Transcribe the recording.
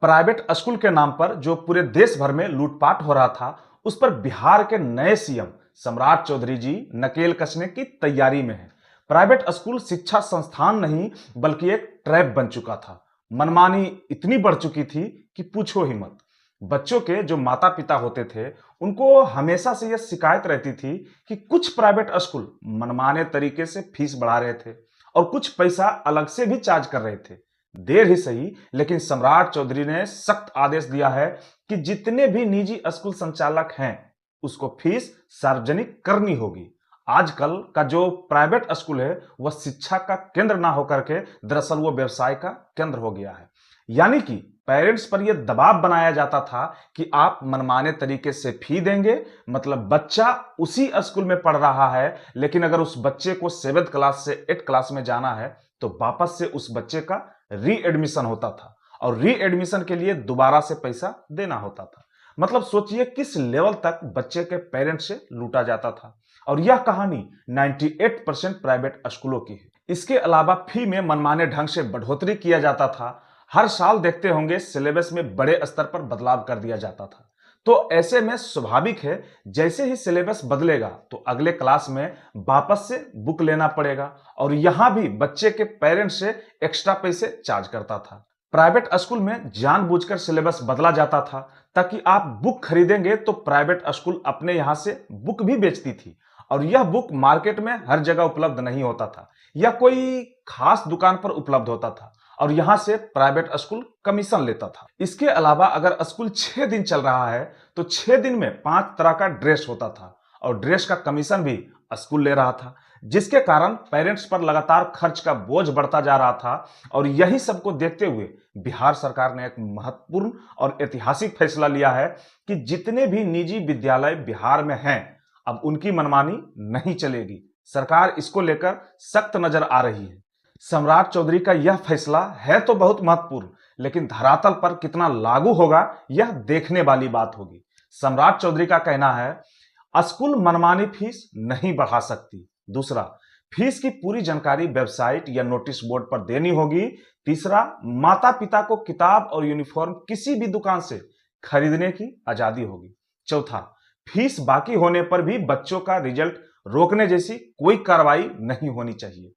Private school के नाम पर जो पूरे देश भर में लूटपाट हो रहा था, उस पर बिहार के नए सीएम सम्राट चौधरी जी नकेल कसने की तैयारी में हैं। प्राइवेट स्कूल शिक्षा संस्थान नहीं बल्कि एक ट्रैप बन चुका था। मनमानी इतनी बढ़ चुकी थी कि पूछो ही मत। बच्चों के जो माता पिता होते थे, उनको हमेशा से यह शिकायत रहती थी कि कुछ प्राइवेट स्कूल मनमाने तरीके से फीस बढ़ा रहे थे और कुछ पैसा अलग से भी चार्ज कर रहे थे। देर ही सही, लेकिन सम्राट चौधरी ने सख्त आदेश दिया है कि जितने भी निजी स्कूल संचालक हैं, उसको फीस सार्वजनिक करनी होगी। आजकल का जो प्राइवेट स्कूल है, वह शिक्षा का केंद्र ना होकर के दरअसल वो व्यवसाय का केंद्र हो गया है। यानी कि पेरेंट्स पर यह दबाव बनाया जाता था कि आप मनमाने तरीके से फी देंगे, मतलब बच्चा उसी स्कूल में पढ़ रहा है, लेकिन अगर उस बच्चे को 7th क्लास से 8th क्लास में जाना है तो वापस से उस बच्चे का री एडमिशन होता था और री एडमिशन के लिए दोबारा से पैसा देना होता था। मतलब सोचिए किस लेवल तक बच्चे के पेरेंट्स से लूटा जाता था। और यह कहानी 98% प्राइवेट स्कूलों की है। इसके अलावा फी में मनमाने ढंग से बढ़ोतरी किया जाता था। हर साल देखते होंगे सिलेबस में बड़े स्तर पर बदलाव कर दिया जाता था। तो ऐसे में स्वाभाविक है, जैसे ही सिलेबस बदलेगा तो अगले क्लास में वापस से बुक लेना पड़ेगा और यहां भी बच्चे के पेरेंट्स से एक्स्ट्रा पैसे चार्ज करता था। प्राइवेट स्कूल में जानबूझकर सिलेबस बदला जाता था ताकि आप बुक खरीदेंगे तो प्राइवेट स्कूल अपने यहां से बुक भी बेचती थी और यह बुक मार्केट में हर जगह उपलब्ध नहीं होता था, यह कोई खास दुकान पर उपलब्ध होता था और यहां से प्राइवेट स्कूल कमीशन लेता था। इसके अलावा अगर स्कूल 6 दिन चल रहा है तो 6 दिन में 5 तरह का ड्रेस होता था और ड्रेस का कमीशन भी स्कूल ले रहा था, जिसके कारण पेरेंट्स पर लगातार खर्च का बोझ बढ़ता जा रहा था। और यही सबको देखते हुए बिहार सरकार ने एक महत्वपूर्ण और ऐतिहासिक फैसला लिया है कि जितने भी निजी विद्यालय बिहार में हैं, अब उनकी मनमानी नहीं चलेगी। सरकार इसको लेकर सख्त नजर आ रही है। सम्राट चौधरी का यह फैसला है तो बहुत महत्वपूर्ण, लेकिन धरातल पर कितना लागू होगा यह देखने वाली बात होगी। सम्राट चौधरी का कहना है, स्कूल मनमानी फीस नहीं बढ़ा सकती। दूसरा, फीस की पूरी जानकारी वेबसाइट या नोटिस बोर्ड पर देनी होगी। तीसरा, माता पिता को किताब और यूनिफॉर्म किसी भी दुकान से खरीदने की आजादी होगी। चौथा, फीस बाकी होने पर भी बच्चों का रिजल्ट रोकने जैसी कोई कार्रवाई नहीं होनी चाहिए।